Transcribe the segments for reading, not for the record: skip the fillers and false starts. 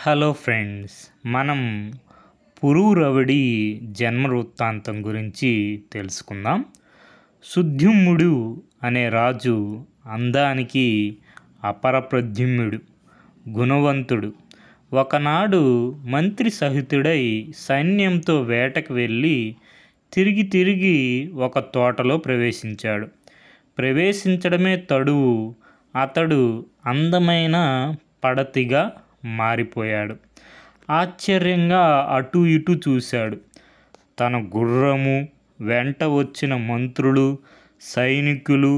Hello friends, మనం పురూరవుడి జన్మ వృత్తాంతం గురించి తెలుసుకుందాం. సుద్యుమ్నుడు అనే రాజు అందానికి అపరప్రద్యుమ్నుడు, గుణవంతుడు. ఒకనాడు మంత్రి సహితుడై సైన్యంతో వేటకు వెళ్ళి తిరిగి ఒక తోటలో ప్రవేశించాడు. ప్రవేశించడమే తడువు, అతడు అందమైన పడతిగా మారిపోయాడు. ఆశ్చర్యంగా అటు ఇటు చూశాడు. తన గుర్రము, వెంట వచ్చిన మంత్రులు, సైనికులు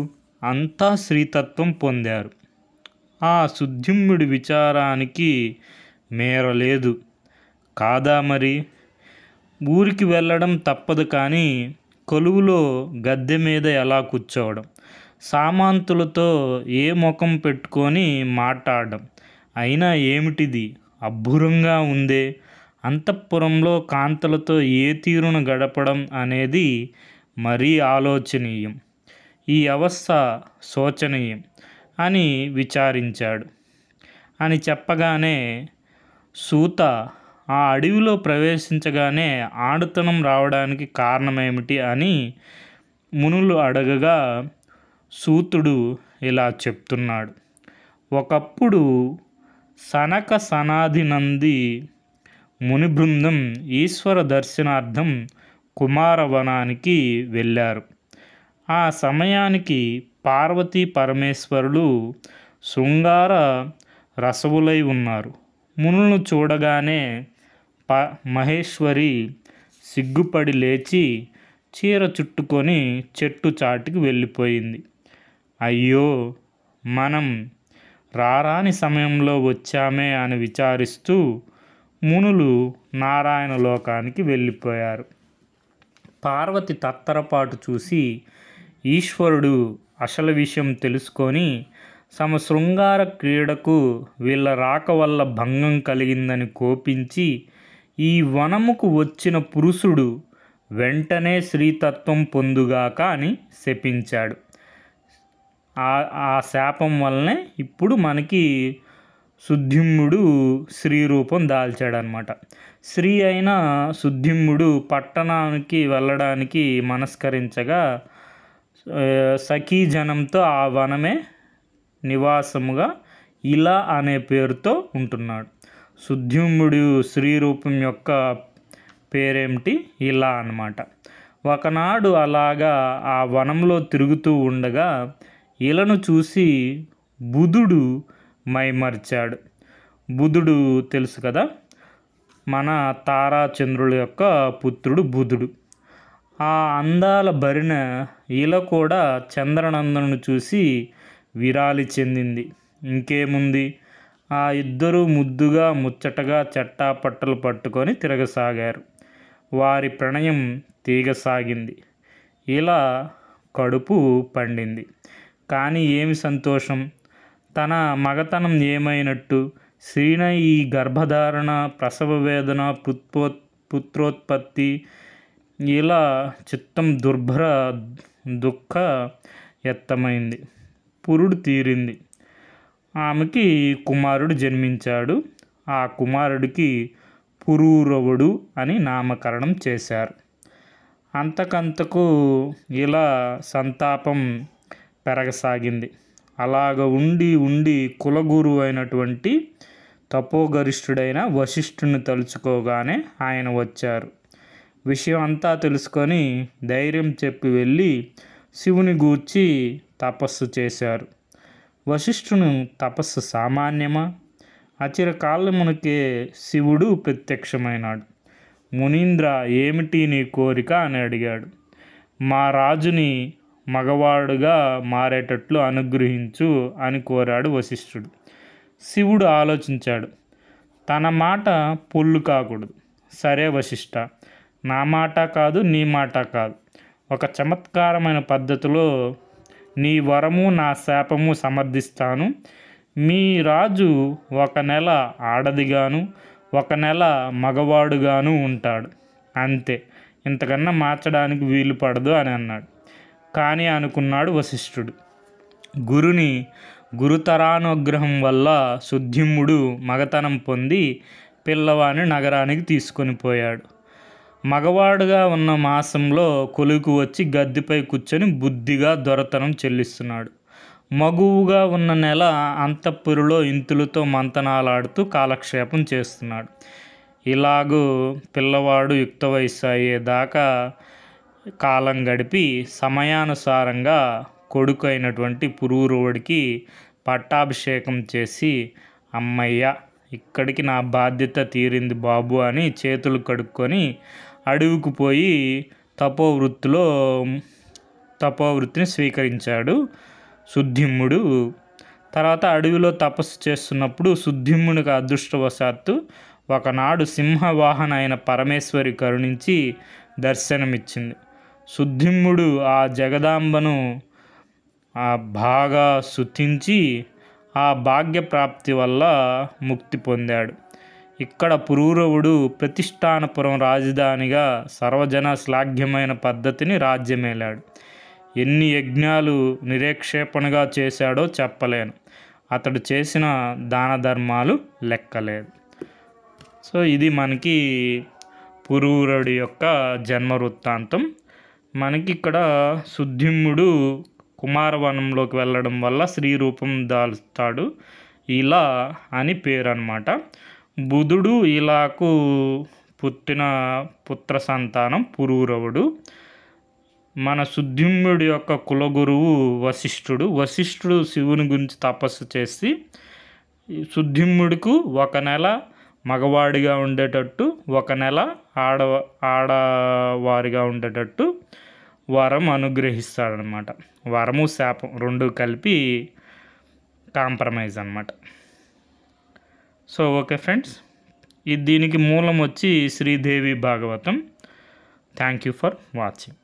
అంతా స్త్రీతత్వం పొందారు. ఆ సుద్యుమ్నుడి విచారానికి మేరలేదు. కాదా మరి, ఊరికి వెళ్ళడం తప్పదు, కానీ కొలువులో గద్దె మీద ఎలా కూర్చోవడం, సామంతులతో ఏ ముఖం పెట్టుకొని మాట్లాడడం, అయినా ఏమిటిది అబ్బురంగా ఉందే, అంతఃపురంలో కాంతలతో ఏ తీరును గడపడం అనేది మరీ ఆలోచనీయం, ఈ అవస్థ శోచనీయం అని విచారించాడు అని చెప్పగానే, సూత ఆ అడవిలో ప్రవేశించగానే ఆడుతనం రావడానికి కారణమేమిటి అని మునులు అడగగా, సూతుడు ఇలా చెప్తున్నాడు. ఒకప్పుడు సనక సనాధినంది ముని బృందం ఈశ్వర దర్శనార్థం కుమారవనానికి వెళ్ళారు. ఆ సమయానికి పార్వతీ పరమేశ్వరులు శృంగార రసవులై ఉన్నారు. మునులను చూడగానే మహేశ్వరి సిగ్గుపడి లేచి చీర చుట్టుకొని చెట్టు చాటుకి వెళ్ళిపోయింది. అయ్యో, మనం రారాని సమయంలో వచ్చామే అని విచారిస్తూ మునులు నారాయణ లోకానికి వెళ్ళిపోయారు. పార్వతి తత్తరపాటు చూసి ఈశ్వరుడు అసలు విషయం తెలుసుకొని తమ శృంగార క్రీడకు వీళ్ళ రాక వల్ల భంగం కలిగిందని కోపించి, ఈ వనముకు వచ్చిన పురుషుడు వెంటనే స్త్రీతత్వం పొందుగాక అని శపించాడు. ఆ శాపం వల్లనే ఇప్పుడు మనకి సుద్యుమ్నుడు స్త్రీ రూపం దాల్చాడనమాట. స్త్రీ అయిన సుద్యుమ్నుడు పట్టణానికి వెళ్ళడానికి మనస్కరించగా సఖీజనంతో ఆ వనమే నివాసముగా ఇలా అనే పేరుతో ఉంటున్నాడు. సుద్యుమ్నుడు స్త్రీ రూపం యొక్క పేరేమిటి? ఇలా అన్నమాట. ఒకనాడు అలాగా ఆ వనంలో తిరుగుతూ ఉండగా ఇలను చూసి బుధుడు మైమర్చాడు. బుధుడు తెలుసు కదా, మన తారాచంద్రుల యొక్క పుత్రుడు బుధుడు. ఆ అందాల భరిన ఇల కూడా చంద్రనందను చూసి విరాలి చెందింది. ఇంకేముంది, ఆ ఇద్దరు ముద్దుగా ముచ్చటగా చెట్టాపట్టలు పట్టుకొని తిరగసాగారు. వారి ప్రణయం తీగసాగింది. ఇలా కడుపు పండింది. కానీ ఏమి సంతోషం, తన మగతనం ఏమైనట్టు? శ్రీన ఈ గర్భధారణ, ప్రసవ వేదన, పుత్రోత్పత్తి, ఇలా చిత్తం దుర్భర దుఃఖ యత్తమైంది. పురుడు తీరింది. ఆమెకి కుమారుడు జన్మించాడు. ఆ కుమారుడికి పురూరవుడు అని నామకరణం చేశారు. అంతకంతకు ఇలా సంతాపం పెరగసాగింది. అలాగ ఉండి కులగురు అయినటువంటి తపోగరిష్ఠుడైన వశిష్ఠుని తలుచుకోగానే ఆయన వచ్చారు. విషయం అంతా తెలుసుకొని ధైర్యం చెప్పి వెళ్ళి శివుని గూర్చి తపస్సు చేశారు. వశిష్ఠుని తపస్సు సామాన్యమా? అచిరకాలమునకే శివుడు ప్రత్యక్షమైనాడు. మునీంద్ర, ఏమిటి నీ కోరిక అని అడిగాడు. మా రాజుని మగవాడుగా మారేటట్లు అనుగ్రహించు అని కోరాడు వశిష్ఠుడు. శివుడు ఆలోచించాడు. తన మాట పొల్లు కాకూడదు. సరే వశిష్ఠ, నా మాట కాదు, నీ మాట కాదు, ఒక చమత్కారమైన పద్ధతిలో నీ వరము నా శాపము సమర్థిస్తాను. మీ రాజు ఒక నెల ఆడదిగాను, ఒక నెల మగవాడుగాను ఉంటాడు, అంతే, ఇంతకన్నా మార్చడానికి వీలు పడదు అని అన్నాడు. కానీ అనుకున్నాడు వశిష్ఠుడు, గురుని గురుతరానుగ్రహం వల్ల సుద్యుమ్నుడు మగతనం పొంది పిల్లవాని నగరానికి తీసుకొని పోయాడు. మగవాడుగా ఉన్న మాసంలో కొలుకు వచ్చి గద్దెపై కూర్చొని బుద్ధిగా దొరతనం చెల్లిస్తున్నాడు. మగువుగా ఉన్న నెల అంతఃపురిలో ఇంతులతో మంతనాలాడుతూ కాలక్షేపం చేస్తున్నాడు. ఇలాగూ పిల్లవాడు యుక్త వయస్సు అయ్యేదాకా కాలం గడిపి సమయానుసారంగా కొడుకు అయినటువంటి పురూరవుడికి పట్టాభిషేకం చేసి, అమ్మయ్య ఇక్కడికి నా బాధ్యత తీరింది బాబు అని చేతులు కడుక్కొని అడవికి పోయి తపోవృత్తిని స్వీకరించాడు సుద్యుమ్నుడు. తర్వాత అడవిలో తపస్సు చేస్తున్నప్పుడు సుద్యుమ్నుడికి అదృష్టవశాత్తు ఒకనాడు సింహవాహన అయిన పరమేశ్వరి కరుణించి దర్శనమిచ్చింది. సుద్యుమ్నుడు ఆ జగదాంబను బాగా స్తుతించి ఆ భాగ్యప్రాప్తి వల్ల ముక్తి పొందాడు. ఇక్కడ పురూరవుడు ప్రతిష్టానపురం రాజధానిగా సర్వజన శ్లాఘ్యమైన పద్ధతిని రాజ్యమేలాడు. ఎన్ని యజ్ఞాలు నిరేక్షేపణగా చేశాడో చెప్పలేను. అతడు చేసిన దాన ధర్మాలు లెక్కలేదు. సో ఇది మనకి పురూరవుడి యొక్క జన్మ వృత్తాంతం. మనకి ఇక్కడ సుద్యుమ్నుడు కుమారవనంలోకి వెళ్ళడం వల్ల స్త్రీ రూపం దాల్స్తాడు. ఇలా అని పేరు అన్నమాట. బుధుడు ఇలాకు పుట్టిన పుత్ర సంతానం పురూరవుడు. మన సుద్యుమ్నుడి యొక్క కులగురువు వశిష్ఠుడు శివుని గురించి తపస్సు చేసి సుద్యుమ్నుడికి 1 నెల మగవాడిగా ఉండేటట్టు 1 నెల ఆడవారిగా ఉండేటట్టు వరం అనుగ్రహిస్తాడనమాట. వరము శాపం 2 కలిపి కాంప్రమైజ్ అన్నమాట. సో ఓకే ఫ్రెండ్స్, దీనికి మూలం వచ్చి Sridevi Bhagavatam. Thank you for watching.